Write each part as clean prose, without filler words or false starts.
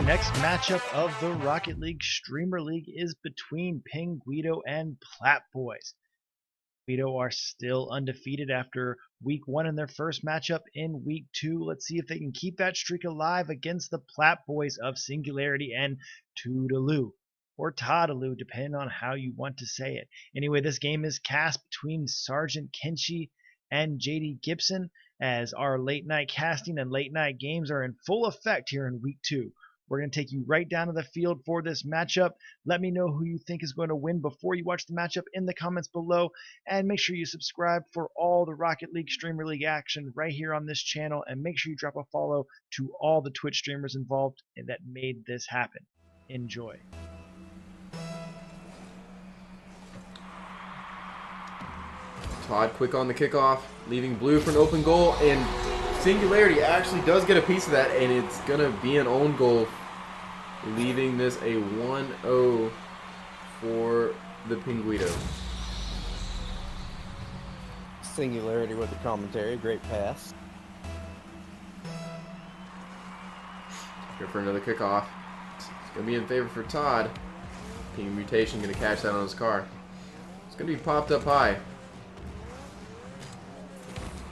Next matchup of the Rocket League Streamer League is between Penguido and Plat Boiz. Penguido are still undefeated after week 1 in their first matchup in week 2. Let's see if they can keep that streak alive against the Plat Boiz of Singularity and Toodaloo, or Toddaloo, depending on how you want to say it. Anyway, this game is cast between Sergeant Kenschi and JDGipson, as our late night casting and late night games are in full effect here in week 2. We're going to take you right down to the field for this matchup. Let me know who you think is going to win before you watch the matchup in the comments below. And make sure you subscribe for all the Rocket League Streamer League action right here on this channel. And make sure you drop a follow to all the Twitch streamers involved that made this happen. Enjoy. Todd quick on the kickoff, leaving blue for an open goal, and Singularity actually does get a piece of that, and it's going to be an own goal, leaving this a 1-0 for the Penguido. Singularity with the commentary, great pass. Go for another kickoff. It's going to be in favor for Todd. Team Mutation going to catch that on his car. It's going to be popped up high.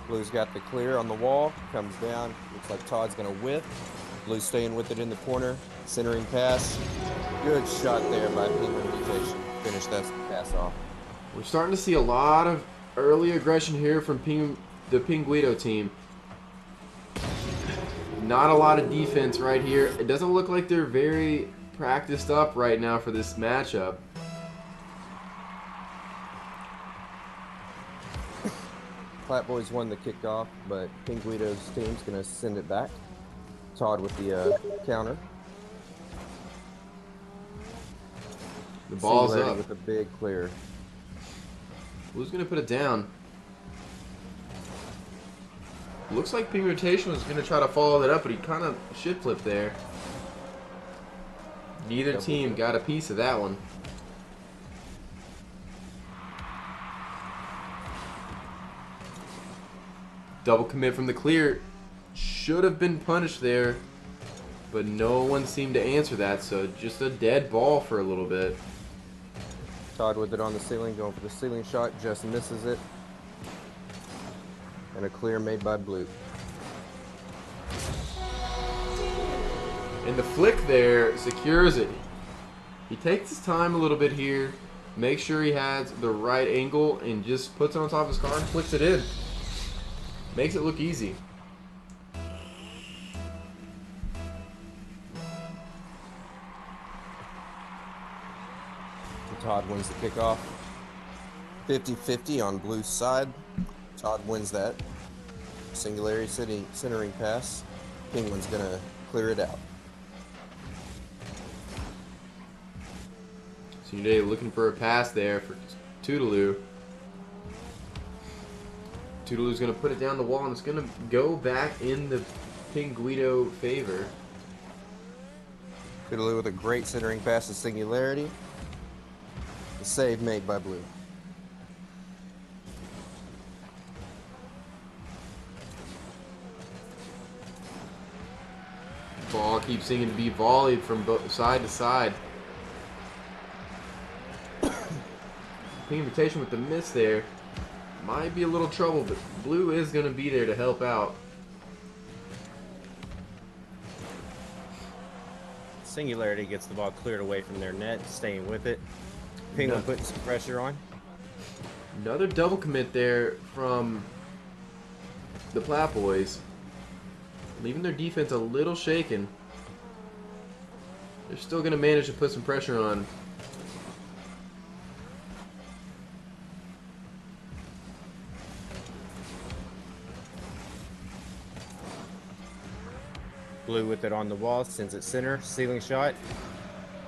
Blue's got the clear on the wall, comes down, looks like Todd's gonna whip. Blue staying with it in the corner, centering pass. Good shot there by Penguido Mutation. Finish that pass off. We're starting to see a lot of early aggression here from the Penguido team. Not a lot of defense right here. It doesn't look like they're very practiced up right now for this matchup. Plat Boiz won the kickoff, but Penguido's team's going to send it back. Todd with the counter. The ball's Singularity up. with a big clear. Who's going to put it down? Looks like Penguido was going to try to follow that up, but he kind of shit flipped there. Neither team got a piece of that one. Double commit from the clear. Should have been punished there, but no one seemed to answer that, so just a dead ball for a little bit. Todd with it on the ceiling, going for the ceiling shot, just misses it. And a clear made by Blue. And the flick there secures it. He takes his time a little bit here, makes sure he has the right angle, and just puts it on top of his car and flicks it in. Makes it look easy. Todd wins the kickoff. 50-50 on Blue's side. Todd wins that. Singularity City centering pass. Penguin's gonna clear it out. Singularity looking for a pass there for Toodaloo. Toodaloo's going to put it down the wall, and it's going to go back in the Penguido favor. Toodaloo with a great centering pass to Singularity. The save made by Blue. Ball keeps seeming to be volleyed from side to side. Invitation with the miss there. Might be a little trouble, but Blue is going to be there to help out. Singularity gets the ball cleared away from their net, staying with it. Penguin putting some pressure on. Another double commit there from the Plat Boiz, leaving their defense a little shaken. They're still going to manage to put some pressure on. Blue with it on the wall, sends it center, ceiling shot.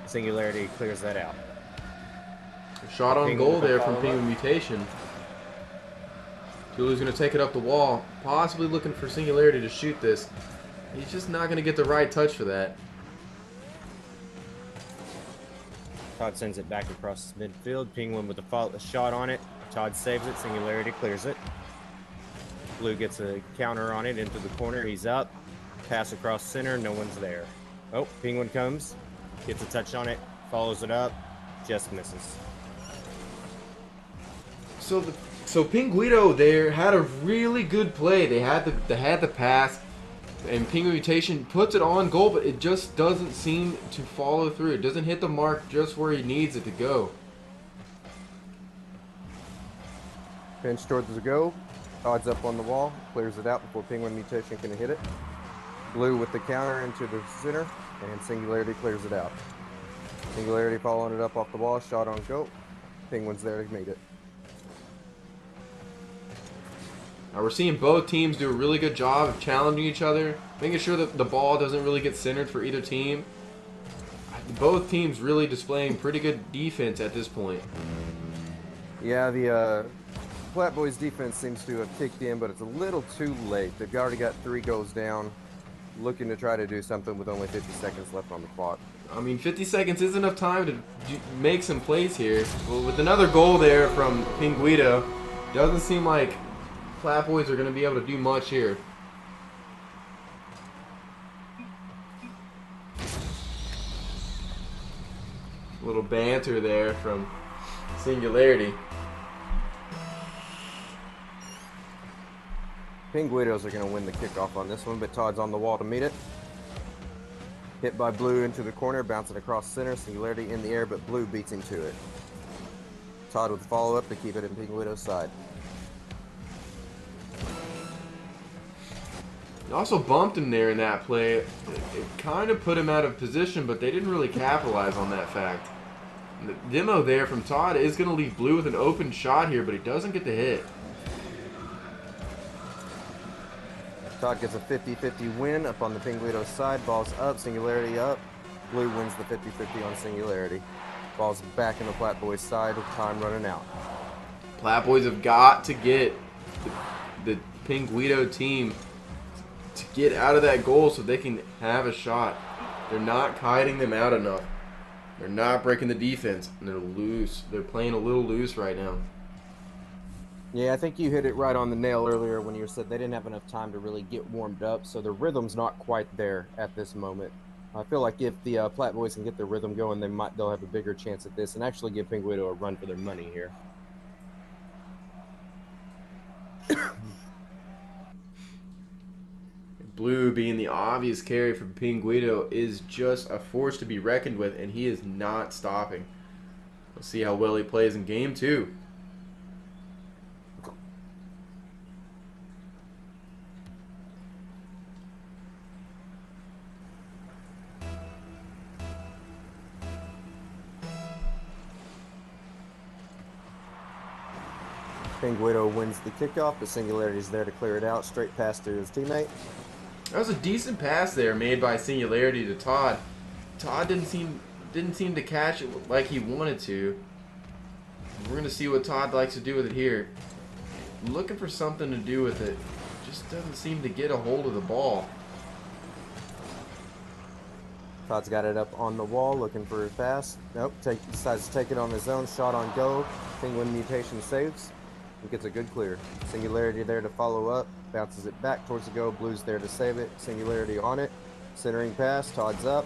Singularity clears that out. A shot on goal there from Penguin Mutation. Toodaloo's going to take it up the wall, possibly looking for Singularity to shoot this. He's just not going to get the right touch for that. Todd sends it back across midfield. Penguin with a shot on it. Todd saves it. Singularity clears it. Blue gets a counter on it into the corner. He's up. Pass across center. No one's there. Oh, Penguin comes. Gets a touch on it. Follows it up. Just misses. So Penguido there had a really good play. They had the pass, and Penguin Mutation puts it on goal, but it just doesn't seem to follow through. It doesn't hit the mark just where he needs it to go. Pinch towards the goal. Todd's up on the wall. Clears it out before Penguin Mutation can hit it. Blue with the counter into the center, and Singularity clears it out. Singularity following it up off the wall. Shot on goal. Penguin's there to meet it. Now we're seeing both teams do a really good job of challenging each other, making sure that the ball doesn't really get centered for either team. Both teams really displaying pretty good defense at this point. Yeah, the Plat Boiz defense seems to have kicked in, but it's a little too late. They've already got 3 goals down, looking to try to do something with only 50 seconds left on the clock. I mean, 50 seconds is enough time to make some plays here. Well, with another goal there from Penguido, doesn't seem like Plat Boiz are going to be able to do much here. A little banter there from Singularity. Penguidos are going to win the kickoff on this one, but Todd's on the wall to meet it. Hit by Blue into the corner, bouncing across center. Singularity in the air, but Blue beats him to it. Todd with the follow-up to keep it in Penguido's side. He also bumped him there in that play. It kind of put him out of position, but they didn't really capitalize on that fact. And the demo there from Todd is going to leave Blue with an open shot here, but he doesn't get the hit. Todd gets a 50-50 win up on the Penguido side. Ball's up, Singularity up. Blue wins the 50-50 on Singularity. Ball's back in the Plat Boiz side with time running out. Plat Boiz have got to get the Penguido team to get out of that goal so they can have a shot. They're not kiting them out enough. They're not breaking the defense, and they're loose. They're playing a little loose right now. Yeah, I think you hit it right on the nail earlier when you said they didn't have enough time to really get warmed up, so the rhythm's not quite there at this moment. I feel like if the Plat Boiz can get their rhythm going, they'll have a bigger chance at this and actually give Penguido a run for their money here. Blue, being the obvious carry for Penguido, is just a force to be reckoned with, and he is not stopping. We'll see how well he plays in game 2. Penguido wins the kickoff, but Singularity is there to clear it out. Straight pass to his teammate. That was a decent pass there made by Singularity to Todd. Todd didn't seem to catch it like he wanted to. We're going to see what Todd likes to do with it here. Looking for something to do with it. Just doesn't seem to get a hold of the ball. Todd's got it up on the wall, looking for a pass. Nope, decides to take it on his own. Shot on go. Penguin Mutation saves. And gets a good clear. Singularity there to follow up. Bounces it back towards the goal. Blue's there to save it. Singularity on it. Centering pass. Todd's up.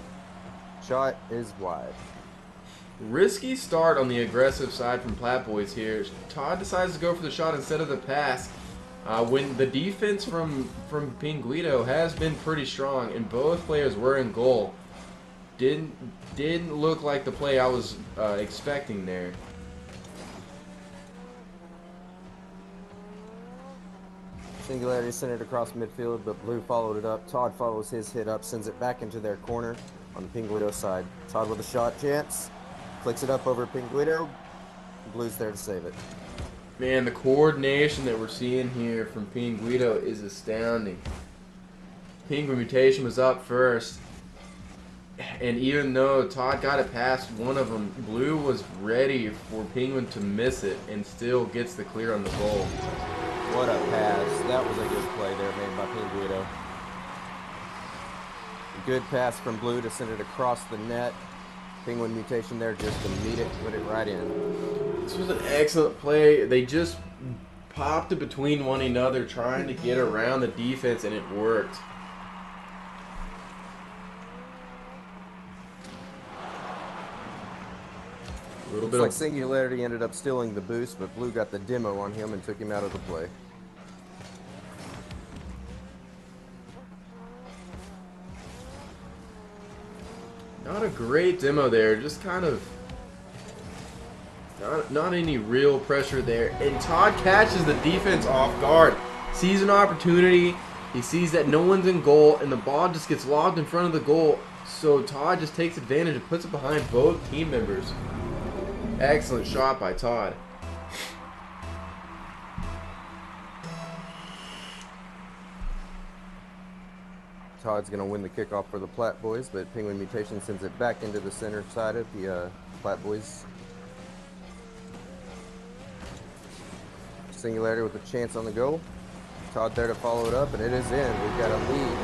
Shot is wide. Risky start on the aggressive side from Plat Boiz here. Todd decides to go for the shot instead of the pass. When the defense from Penguido has been pretty strong and both players were in goal. Didn't look like the play I was expecting there. Singularity centered across midfield, but Blue followed it up. Todd follows his hit up, sends it back into their corner on the Penguido side. Todd with a shot chance. Flicks it up over Penguido. Blue's there to save it. Man, the coordination that we're seeing here from Penguido is astounding. Penguin Mutation was up first. And even though Todd got it past one of them, Blue was ready for Penguin to miss it and still gets the clear on the goal. What a pass. That was a good play there made by Penguido. Good pass from Blue to send it across the net. Penguin mutation there just to meet it, put it right in. This was an excellent play. They just popped it between one another, trying to get around the defense, and it worked. A little bit Looks like of Singularity ended up stealing the boost, but Blue got the demo on him and took him out of the play. not a great demo there. Just kind of not any real pressure there. And Todd catches the defense off guard. Sees an opportunity. He sees that no one's in goal, and the ball just gets lobbed in front of the goal. So Todd just takes advantage and puts it behind both team members. Excellent shot by Todd. Todd's going to win the kickoff for the Plat Boiz, but Penguin Mutation sends it back into the center side of the Plat Boiz. Singularity with a chance on the goal. Todd there to follow it up, and it is in. We've got a lead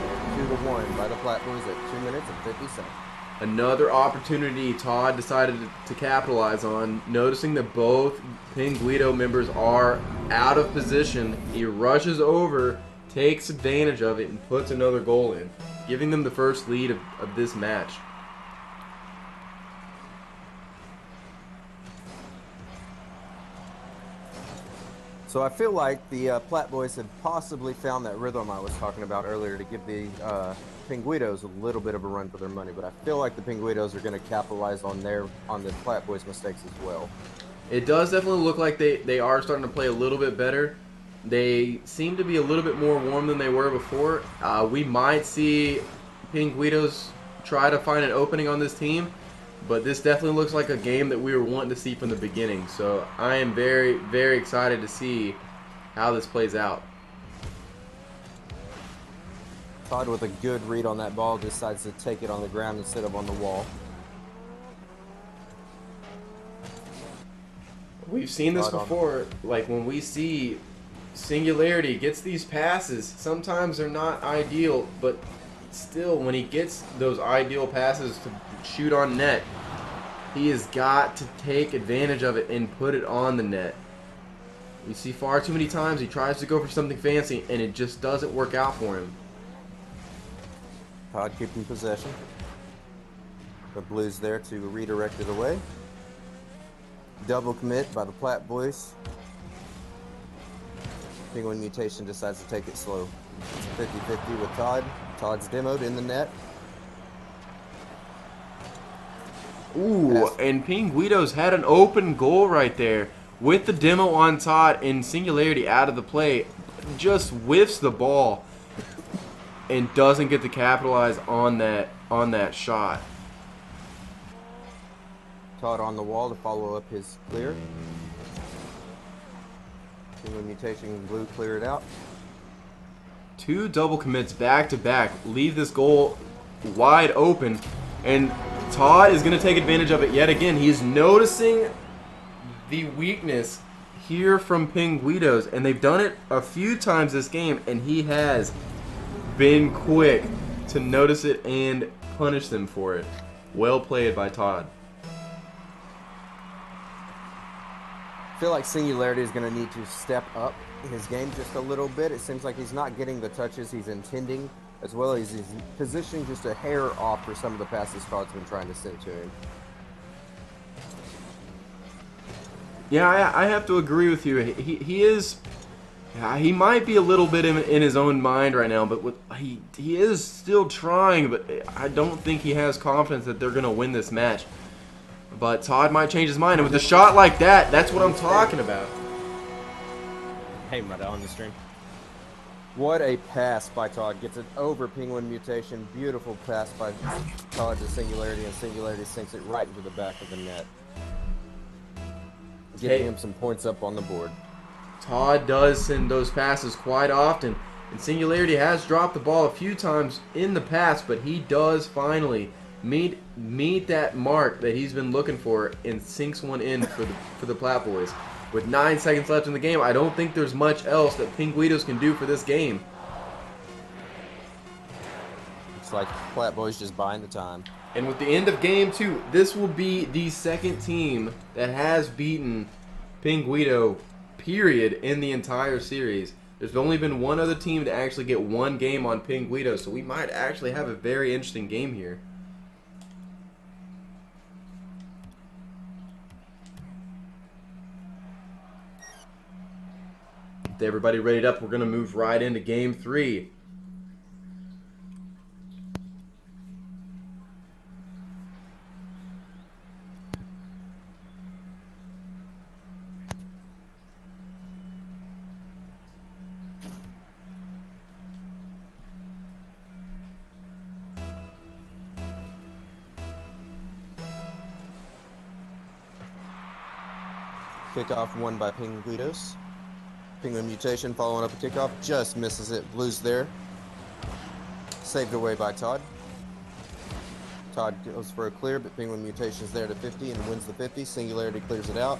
2-1 by the Plat Boiz at 2 minutes and 50 seconds. Another opportunity Todd decided to capitalize on, noticing that both Penguido members are out of position. He rushes over, takes advantage of it, and puts another goal in, giving them the first lead of this match. So I feel like the Plat Boiz had possibly found that rhythm I was talking about earlier to give the Penguidos a little bit of a run for their money, but I feel like the Penguidos are going to capitalize on the Plat Boiz mistakes as well. It does definitely look like they are starting to play a little bit better. They seem to be a little bit more warm than they were before. We might see Penguidos try to find an opening on this team, but this definitely looks like a game that we were wanting to see from the beginning. So I am very, very excited to see how this plays out. Todd with a good read on that ball decides to take it on the ground instead of on the wall. We've seen this Todd before. Like when we see Singularity gets these passes, sometimes they're not ideal, but still when he gets those ideal passes to shoot on net, he has got to take advantage of it and put it on the net. We see far too many times he tries to go for something fancy and it just doesn't work out for him. Todd keeping possession. The Blues there to redirect it away. Double commit by the Plat Boiz. Penguin Mutation decides to take it slow. It's 50-50 with Todd. Todd's demoed in the net. Ooh, and Penguidos had an open goal right there with the demo on Todd and Singularity out of the play. Just whiffs the ball and doesn't get to capitalize on that shot. Todd on the wall to follow up his clear. Penguin Mutation Blue clear it out. Two double commits back to back leave this goal wide open, and Todd is going to take advantage of it yet again. He's noticing the weakness here from Penguidos, and they've done it a few times this game, and he has been quick to notice it and punish them for it. Well played by Todd. I feel like Singularity is going to need to step up his game just a little bit. It seems like he's not getting the touches he's intending, as well as his position just a hair off for some of the passes Todd's been trying to send to him. Yeah, I have to agree with you. He might be a little bit in his own mind right now, but he is still trying, but I don't think he has confidence that they're going to win this match. But Todd might change his mind, and with a shot like that, that's what I'm talking about. Hey, Mudda on the stream. What a pass by Todd. Gets it over Penguin Mutation. Beautiful pass by Todd to Singularity, and Singularity sinks it right into the back of the net. Getting him some points up on the board. Todd does send those passes quite often, and Singularity has dropped the ball a few times in the past, but he does finally meet that mark that he's been looking for and sinks one in for the Plat Boiz. With 9 seconds left in the game, I don't think there's much else that Penguidos can do for this game. Looks like Plat Boiz just buying the time. And with the end of game 2, this will be the second team that has beaten Penguido, period, in the entire series. There's only been one other team to actually get one game on Penguido, so we might actually have a very interesting game here. With everybody readied up, we're going to move right into game 3. Kickoff won by Penguidos. Penguin Mutation following up a kickoff, just misses it. Blues there. Saved away by Todd. Todd goes for a clear, but Penguin Mutation's there to 50 and wins the 50. Singularity clears it out.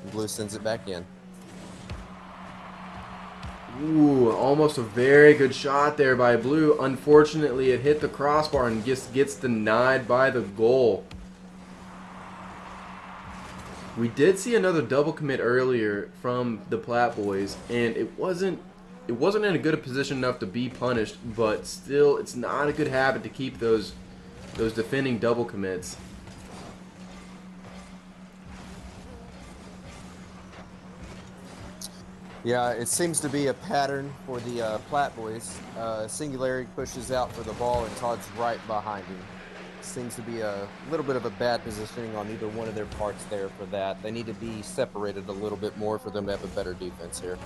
And Blue sends it back in. Ooh, almost a very good shot there by Blue. Unfortunately, it hit the crossbar and just gets denied by the goal. We did see another double commit earlier from the Plat Boiz, and it wasn't in a good position enough to be punished, but still, it's not a good habit to keep those defending double commits. Yeah, it seems to be a pattern for the Plat Boiz. Singularity pushes out for the ball, and Todd's right behind him. Seems to be a little bit of a bad positioning on either one of their parts there for that. They need to be separated a little bit more for them to have a better defense here.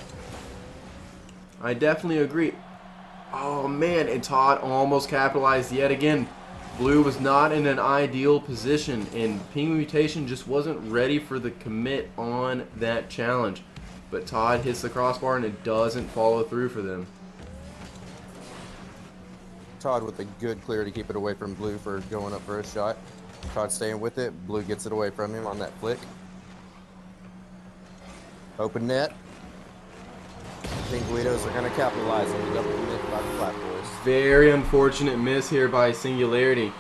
I definitely agree. Oh man, and Todd almost capitalized yet again. Blue was not in an ideal position, and Penguin Mutation just wasn't ready for the commit on that challenge. But Todd hits the crossbar and it doesn't follow through for them. Todd with a good clear to keep it away from Blue for going up for a shot. Todd staying with it. Blue gets it away from him on that flick. Open net. Penguidos are going to capitalize on the double commit by the Plat Boiz. Very unfortunate miss here by Singularity.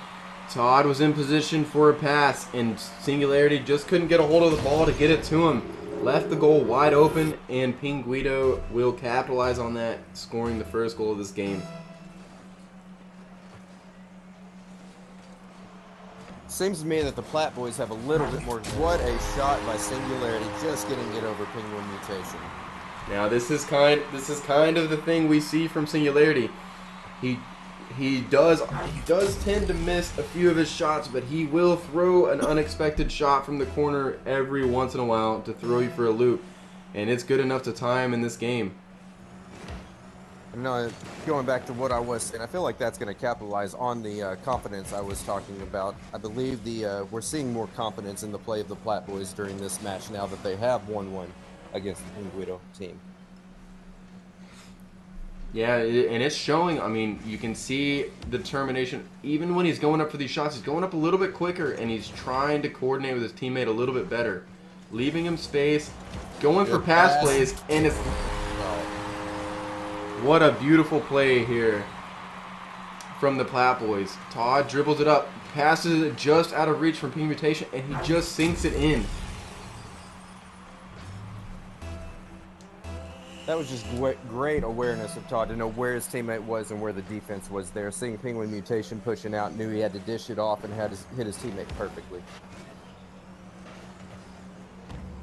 Todd was in position for a pass, and Singularity just couldn't get a hold of the ball to get it to him. Left the goal wide open, and Penguido will capitalize on that, scoring the first goal of this game. Seems to me that the Plat Boiz have a little bit more. What a shot by Singularity, just getting it over Penguin Mutation. Now this is kind of the thing we see from Singularity. He does tend to miss a few of his shots, but he will throw an unexpected shot from the corner every once in a while to throw you for a loop, and it's good enough to tie him in this game. No, going back to what I was saying, I feel like that's going to capitalize on the confidence I was talking about. I believe we're seeing more confidence in the play of the Plat Boiz during this match now that they have 1-1 against the Penguido team. Yeah, and it's showing. I mean, you can see the determination. Even when he's going up for these shots, he's going up a little bit quicker, and he's trying to coordinate with his teammate a little bit better. Leaving him space, going for pass plays, and it's... What a beautiful play here from the Plat Boiz. Todd dribbles it up, passes it just out of reach from Penguin Mutation, and he just sinks it in. That was just great awareness of Todd to know where his teammate was and where the defense was there. Seeing Penguin Mutation pushing out, knew he had to dish it off and hit his teammate perfectly.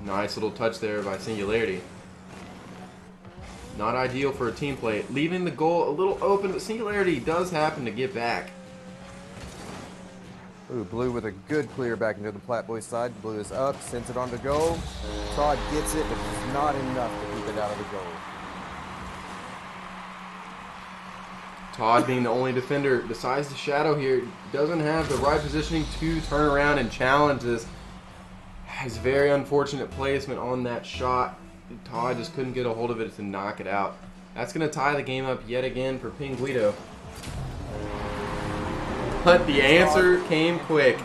Nice little touch there by Singularity. Not ideal for a team play. Leaving the goal a little open, but Singularity does happen to get back. Ooh, Blue with a good clear back into the Plat Boiz side. Blue is up, sends it on to goal. Todd gets it, but it's not enough to keep it out of the goal. Todd, being the only defender besides the Shadow here, doesn't have the right positioning to turn around and challenge this. Has very unfortunate placement on that shot. Todd just couldn't get a hold of it to knock it out. That's going to tie the game up yet again for Penguido. But the answer came quick,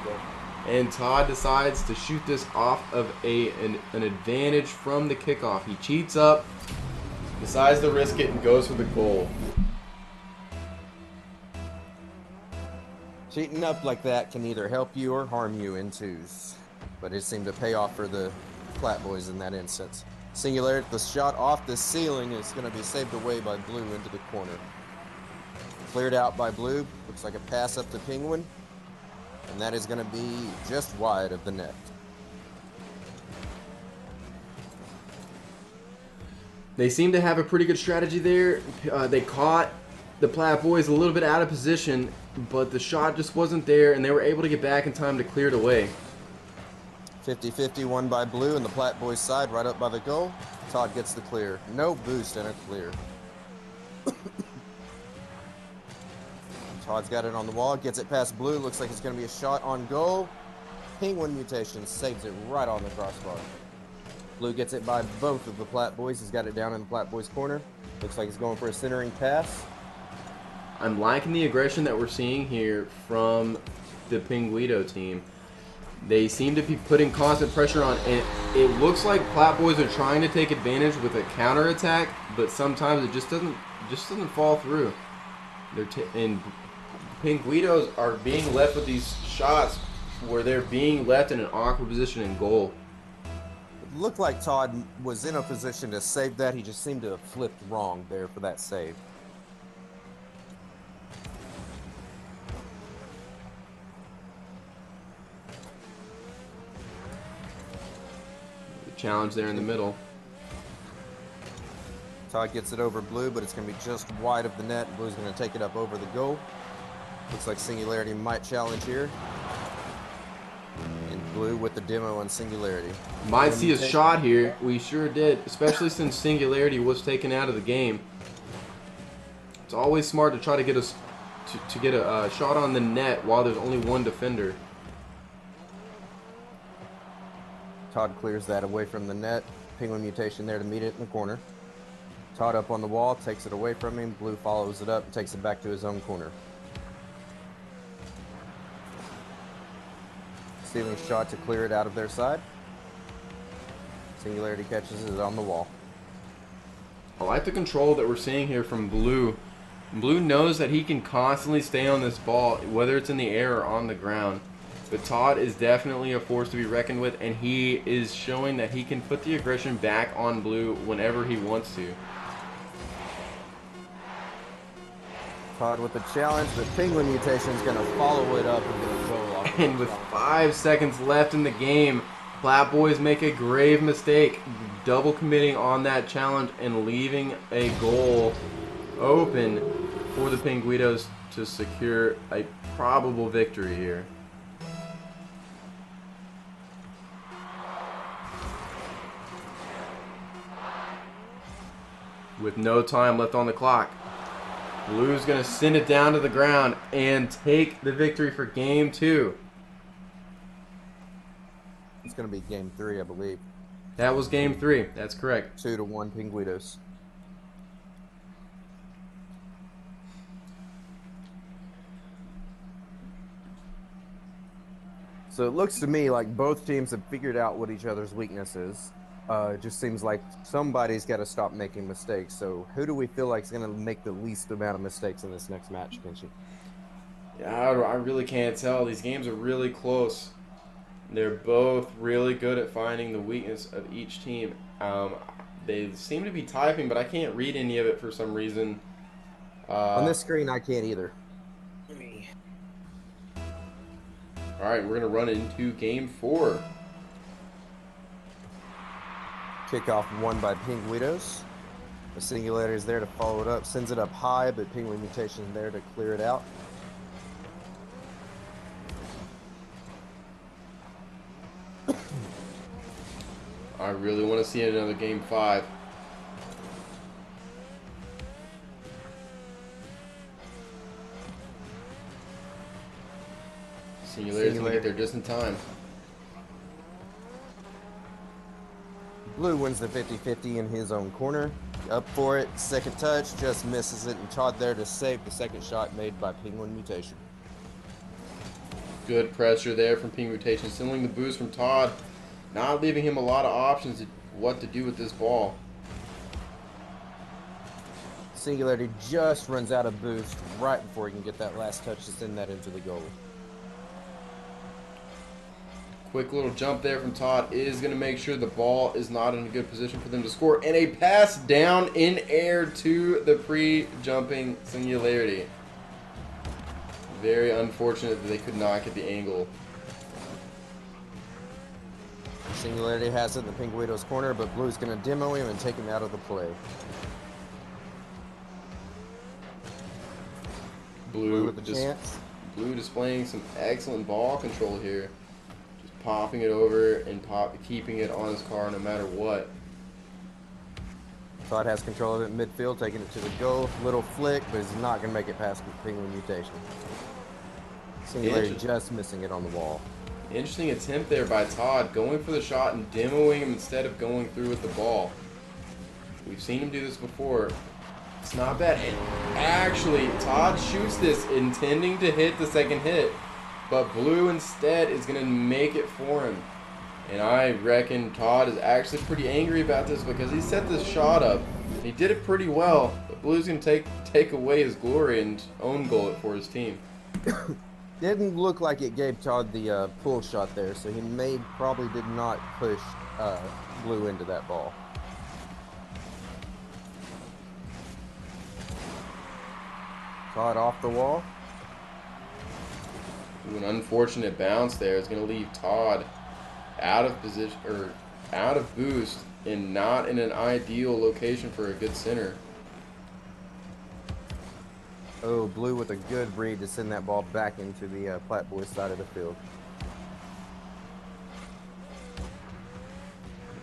and Todd decides to shoot this off of an advantage from the kickoff. He cheats up, decides to risk it, and goes for the goal. Cheating up like that can either help you or harm you in twos, but it seemed to pay off for the Plat Boiz in that instance. Singularity, the shot off the ceiling is going to be saved away by Blue into the corner. Cleared out by Blue. Looks like a pass up to Penguin, and that is going to be just wide of the net. They seem to have a pretty good strategy there. They caught the Plat Boiz a little bit out of position, but the shot just wasn't there, and they were able to get back in time to clear it away. 50-50 won by Blue and the Plat Boiz side right up by the goal. Todd gets the clear. No boost and a clear. Todd's got it on the wall, gets it past Blue. Looks like it's going to be a shot on goal. Penguin Mutation saves it right on the crossbar. Blue gets it by both of the Plat Boiz. He's got it down in the Plat Boiz corner. Looks like he's going for a centering pass. I'm liking the aggression that we're seeing here from the Penguido team. They seem to be putting constant pressure on, and it looks like Plat Boiz are trying to take advantage with a counter attack, but sometimes it just doesn't fall through. And Penguidos are being left with these shots where they're being left in an awkward position in goal. It looked like Todd was in a position to save that. He just seemed to have flipped wrong there for that save. Challenge there in the middle. Todd gets it over Blue, but it's going to be just wide of the net. Blue's going to take it up over the goal. Looks like Singularity might challenge here. And Blue with the demo on Singularity. Might see a shot here. We sure did, especially since Singularity was taken out of the game. It's always smart to try to get a shot on the net while there's only one defender. Todd clears that away from the net. Penguin Mutation there to meet it in the corner. Todd up on the wall, takes it away from him. Blue follows it up and takes it back to his own corner. Stealing shot to clear it out of their side. Singularity catches it on the wall. I like the control that we're seeing here from Blue. Blue knows that he can constantly stay on this ball, whether it's in the air or on the ground. But Todd is definitely a force to be reckoned with, and he is showing that he can put the aggression back on Blue whenever he wants to. Todd with the challenge, but Penguin Mutation is going to follow it up and get a goal off. And with 5 seconds left in the game, Plat Boiz make a grave mistake, double committing on that challenge and leaving a goal open for the Penguidos to secure a probable victory here. With no time left on the clock, Blue's going to send it down to the ground and take the victory for Game 2. It's going to be Game 3, I believe. That was Game 3. That's correct. 2-1 Penguidos. So it looks to me like both teams have figured out what each other's weakness is. It just seems like somebody's got to stop making mistakes. So who do we feel like is going to make the least amount of mistakes in this next match, Kenschi? Yeah, I really can't tell. These games are really close. They're both really good at finding the weakness of each team. They seem to be typing, but I can't read any of it for some reason. On this screen, I can't either. All right, we're going to run into Game 4. Kickoff won by Penguidos. The Singularity is there to follow it up. Sends it up high, but Penguin Mutation is there to clear it out. I really want to see another Game 5. Singularity's going to get there just in time. Blue wins the 50-50 in his own corner. Up for it, second touch, just misses it, and Todd there to save the second shot made by Penguin Mutation. Good pressure there from Penguin Mutation, stealing the boost from Todd, not leaving him a lot of options of what to do with this ball. Singularity just runs out of boost right before he can get that last touch to send that into the goal. Quick little jump there from Todd is going to make sure the ball is not in a good position for them to score. And a pass down in air to the pre-jumping Singularity. Very unfortunate that they could not get the angle. Singularity has it in the Penguido's corner, but Blue's going to demo him and take him out of the play. Blue with the chance. Blue displaying some excellent ball control here. Just popping it over and keeping it on his car no matter what. Todd has control of it in midfield, taking it to the goal. Little flick, but he's not going to make it past the Penguin mutation. Singularity just missing it on the wall. Interesting attempt there by Todd, going for the shot and demoing him instead of going through with the ball. We've seen him do this before. It's not bad. And actually, Todd shoots this intending to hit the second hit, but Blue instead is going to make it for him. And I reckon Todd is actually pretty angry about this because he set this shot up. He did it pretty well, but Blue's going to take away his glory and own goal it for his team. Didn't look like it gave Todd the pull shot there, so he probably did not push Blue into that ball. Todd off the wall. Ooh, an unfortunate bounce there is going to leave Todd out of position or out of boost and not in an ideal location for a good center. Oh, Blue with a good read to send that ball back into the Plat Boiz side of the field.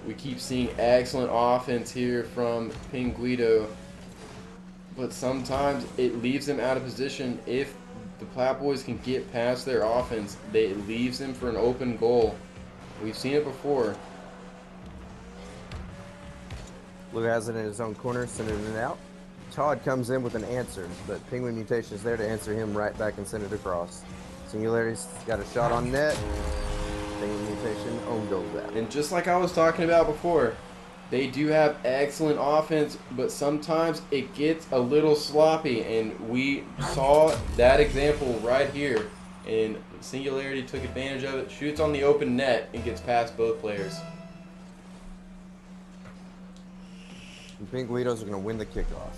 We keep seeing excellent offense here from Penguido, but sometimes it leaves them out of position. If the Plat Boiz can get past their offense, it leaves them for an open goal. We've seen it before. Blue has it in his own corner, sending it out. Todd comes in with an answer, but Penguin Mutation is there to answer him right back and send it across. Singularity's got a shot on net. Penguin Mutation own goal that. And just like I was talking about before, they do have excellent offense, but sometimes it gets a little sloppy, and we saw that example right here. And Singularity took advantage of it, shoots on the open net, and gets past both players. The Penguidos are going to win the kickoff.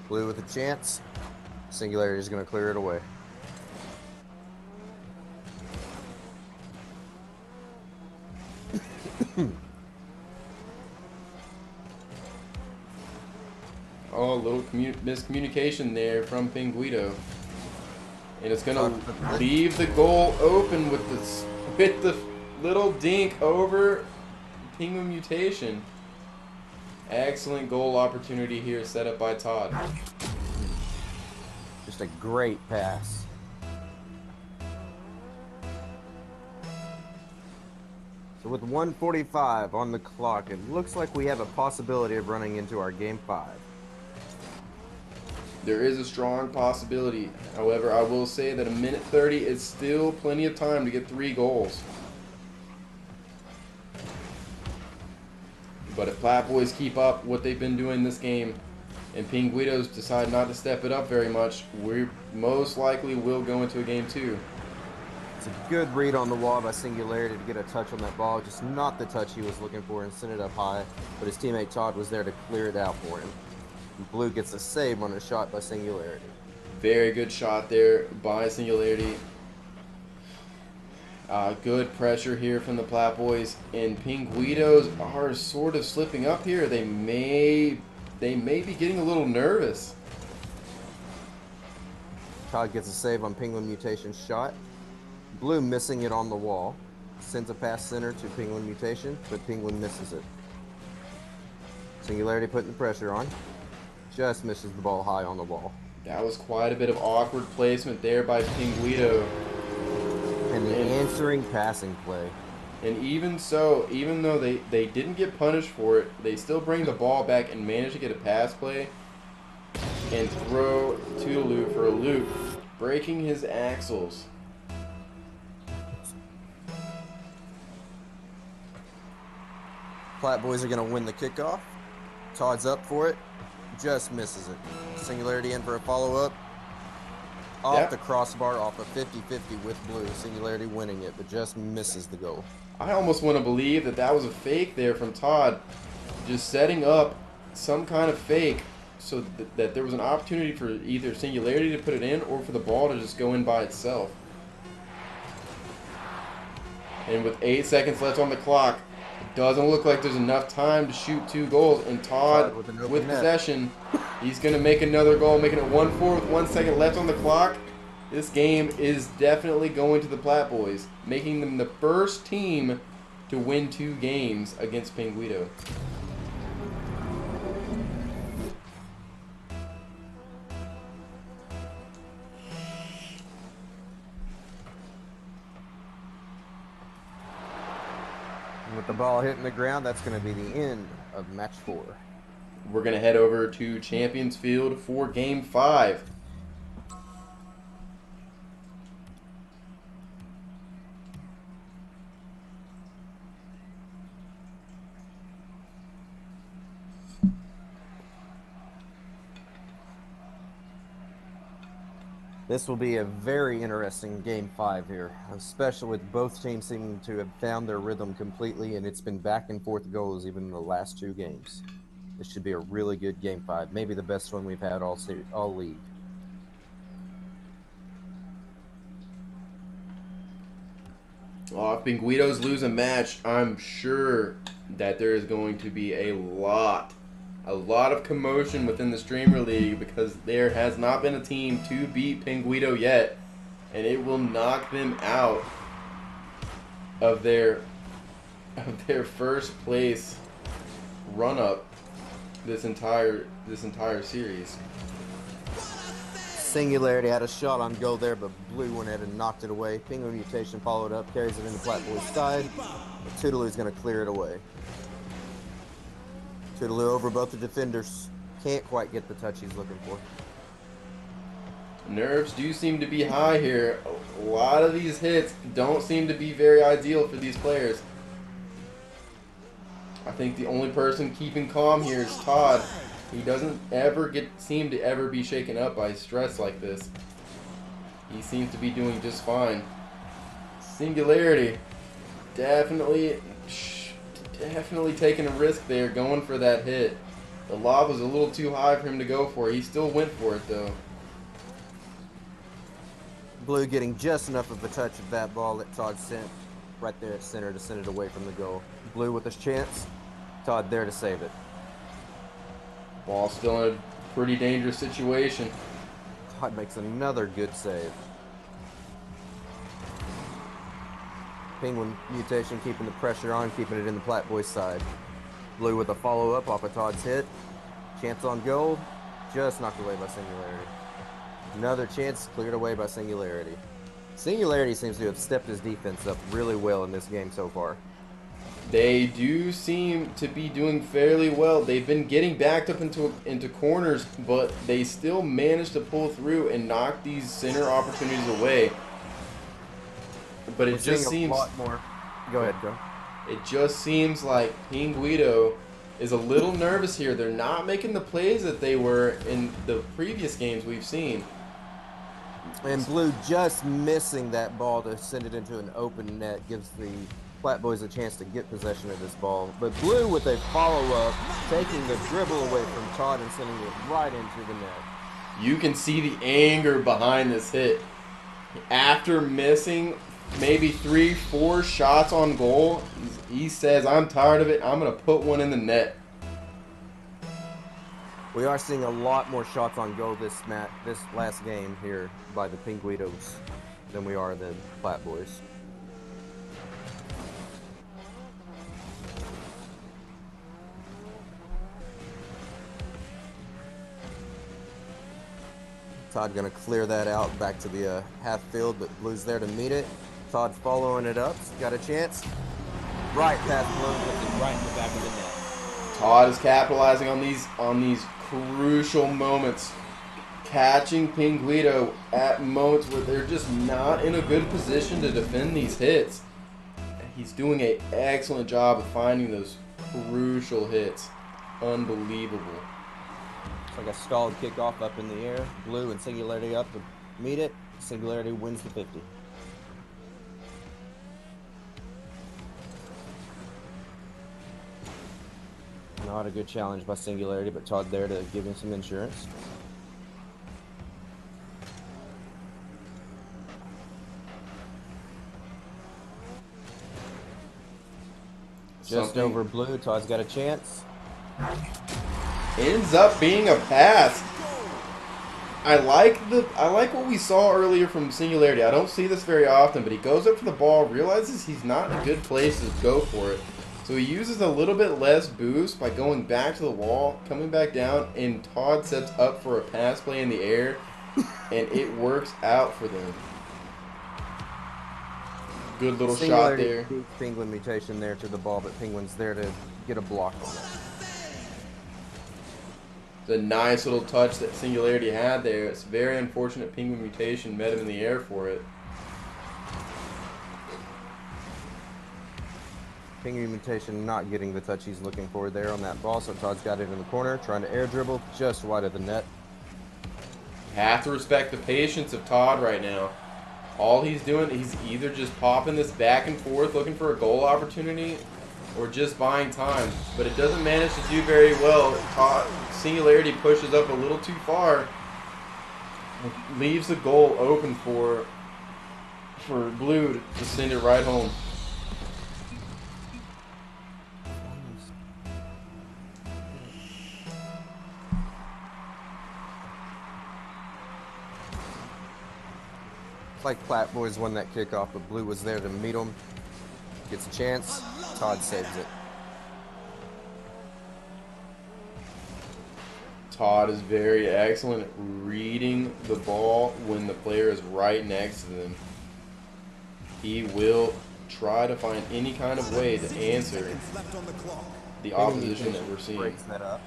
Blue with a chance. Singularity is going to clear it away. Oh, a little miscommunication there from Penguido. And it's going to leave the goal open with the little dink over Penguin Mutation. Excellent goal opportunity here set up by Todd. Just a great pass. So with 1:45 on the clock, it looks like we have a possibility of running into our Game 5. There is a strong possibility. However, I will say that a minute 30 is still plenty of time to get 3 goals. But if Plat Boiz keep up what they've been doing this game and Penguidos decide not to step it up very much, we most likely will go into a game 2. It's a good read on the wall by Singularity to get a touch on that ball. Just not the touch he was looking for and send it up high. But his teammate Todd was there to clear it out for him. And Blue gets a save on a shot by Singularity. Very good shot there by Singularity. Good pressure here from the Plat Boiz, and Penguidos are sort of slipping up here. They may be getting a little nervous. Todd gets a save on Penguin Mutation's shot. Blue missing it on the wall. Sends a pass center to Penguin Mutation, but Penguin misses it. Singularity putting the pressure on. Just misses the ball high on the wall. That was quite a bit of awkward placement there by Penguido. And the answering passing play. And even so, even though they didn't get punished for it, they still bring the ball back and manage to get a pass play and throw to Lou for a loop, breaking his axles. Plat Boiz are going to win the kickoff. Todd's up for it. just misses it. Singularity in for a follow-up. Off the crossbar, off a 50-50 with Blue. Singularity winning it, but just misses the goal. I almost want to believe that that was a fake there from Todd. Just setting up some kind of fake so that there was an opportunity for either Singularity to put it in or for the ball to just go in by itself. And with 8 seconds left on the clock, it doesn't look like there's enough time to shoot 2 goals. And Todd, with possession, he's going to make another goal, making it 1-4 with 1 second left on the clock. This game is definitely going to the Plat Boiz, making them the first team to win 2 games against Penguido. With the ball hitting the ground, that's going to be the end of match 4. We're going to head over to Champions Field for Game 5. This will be a very interesting Game 5 here, especially with both teams seeming to have found their rhythm completely, and it's been back and forth goals even in the last 2 games. This should be a really good Game 5, maybe the best one we've had all league. If Penguidos lose a match, I'm sure that there is going to be a lot of commotion within the Streamer League, because there has not been a team to beat Penguido yet, and it will knock them out of their first place run up this entire series. Singularity had a shot on goal there, but Blue went ahead and knocked it away. Penguin Mutation followed up, carries it into Plat Boiz side. Toodaloo's going to clear it away. Toodaloo over both the defenders. Can't quite get the touch he's looking for. Nerves do seem to be high here. A lot of these hits don't seem to be very ideal for these players. I think the only person keeping calm here is Todd. He doesn't ever seem to ever be shaken up by stress like this. He seems to be doing just fine. Singularity, definitely taking a risk there, going for that hit. The lob was a little too high for him to go for. He still went for it though. Blue getting just enough of a touch of that ball that Todd sent right there at center to send it away from the goal. Blue with his chance. Todd there to save it. Ball still in a pretty dangerous situation. Todd makes another good save. Penguin Mutation keeping the pressure on, keeping it in the Plat Boiz side. Blue with a follow-up off of Todd's hit. Chance on goal. Just knocked away by Singularity. Another chance cleared away by Singularity. Singularity seems to have stepped his defense up really well in this game so far. They do seem to be doing fairly well. They've been getting backed up into corners, but they still managed to pull through and knock these center opportunities away. But it just seems a lot more. Go ahead, Joe. It just seems like Penguido is a little nervous here. They're not making the plays that they were in the previous games we've seen. And Blue just missing that ball to send it into an open net gives the Plat Boiz a chance to get possession of this ball. But Blue with a follow-up, taking the dribble away from Todd and sending it right into the net. You can see the anger behind this hit. After missing maybe 3-4 shots on goal, he says, I'm tired of it. I'm going to put one in the net. We are seeing a lot more shots on goal this last game here by the Penguidos than we are the Plat Boiz. Todd going to clear that out back to the half field, but Blue's there to meet it. Todd following it up. Got a chance. Right past Blue, puts it right in the back of the net. Todd is capitalizing on these crucial moments, catching Penguido at moments where they're just not in a good position to defend these hits. He's doing an excellent job of finding those crucial hits. Unbelievable. It's like a stalled kickoff up in the air. Blue and Singularity up to meet it. Singularity wins the 50. Not a good challenge by Singularity, but Todd there to give him some insurance. Just over Blue, Todd's got a chance. Ends up being a pass. I like what we saw earlier from Singularity. I don't see this very often, but he goes up for the ball, realizes he's not in a good place to go for it. So he uses a little bit less boost by going back to the wall, coming back down, and Todd sets up for a pass play in the air, and it works out for them. Good little shot there. Penguin mutation there to the ball, but Penguin's there to get a block on it. It's a nice little touch that Singularity had there. It's very unfortunate Penguin mutation met him in the air for it. Penguin mutation not getting the touch he's looking for there on that ball, so Todd's got it in the corner, trying to air dribble just wide of the net. Have to respect the patience of Todd right now. All he's doing, he's either just popping this back and forth looking for a goal opportunity or just buying time, but it doesn't manage to do very well. Todd, Singularity pushes up a little too far, leaves the goal open for Blue to send it right home. Like Plat Boiz won that kickoff, but Blue was there to meet him. Gets a chance. Todd saves it. Todd is very excellent at reading the ball when the player is right next to them. He will try to find any kind of way to answer the opposition that we're seeing. Breaks that up.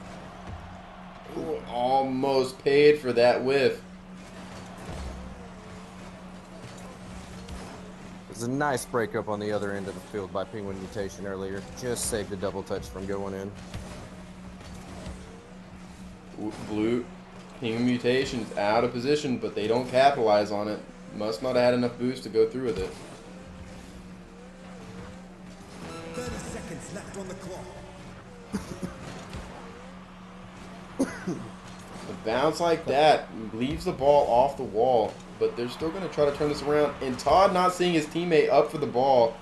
Ooh, almost paid for that whiff. It was a nice breakup on the other end of the field by Penguin mutation earlier. Just saved a double touch from going in. Blue Penguin mutation's out of position, but they don't capitalize on it. Must not have had enough boost to go through with it. 30 seconds left on the clock. A bounce like that leaves the ball off the wall, but they're still going to try to turn this around. And Todd, not seeing his teammate up for the ball,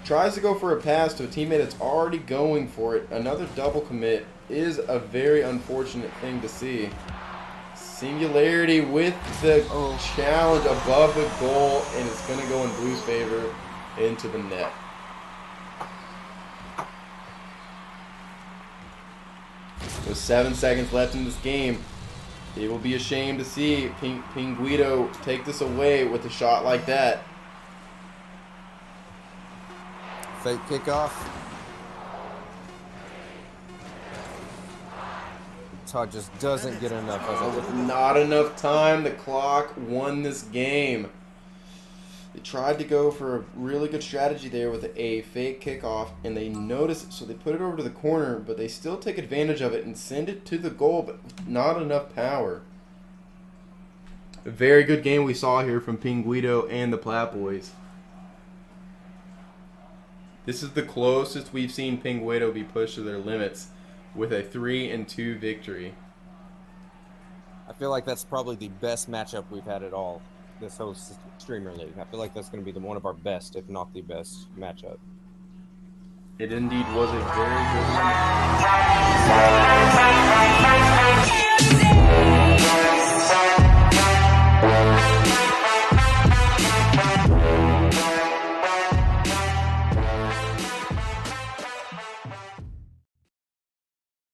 tries to go for a pass to a teammate that's already going for it. Another double commit is a very unfortunate thing to see. Singularity with the challenge above the goal, and it's going to go in Blue's favor into the net. With 7 seconds left in this game, it will be a shame to see Penguido take this away with a shot like that. Fake kickoff. Todd just doesn't get enough. With not enough time, the clock won this game. They tried to go for a really good strategy there with a fake kickoff, and they noticed it, so they put it over to the corner, but they still take advantage of it and send it to the goal, but with not enough power. A very good game we saw here from Penguido and the Plat Boiz. This is the closest we've seen Penguido be pushed to their limits with a 3-2 victory. I feel like that's probably the best matchup we've had at all this whole streamer league. I feel like that's going to be one of our best, if not the best, matchup. It indeed was a very good one.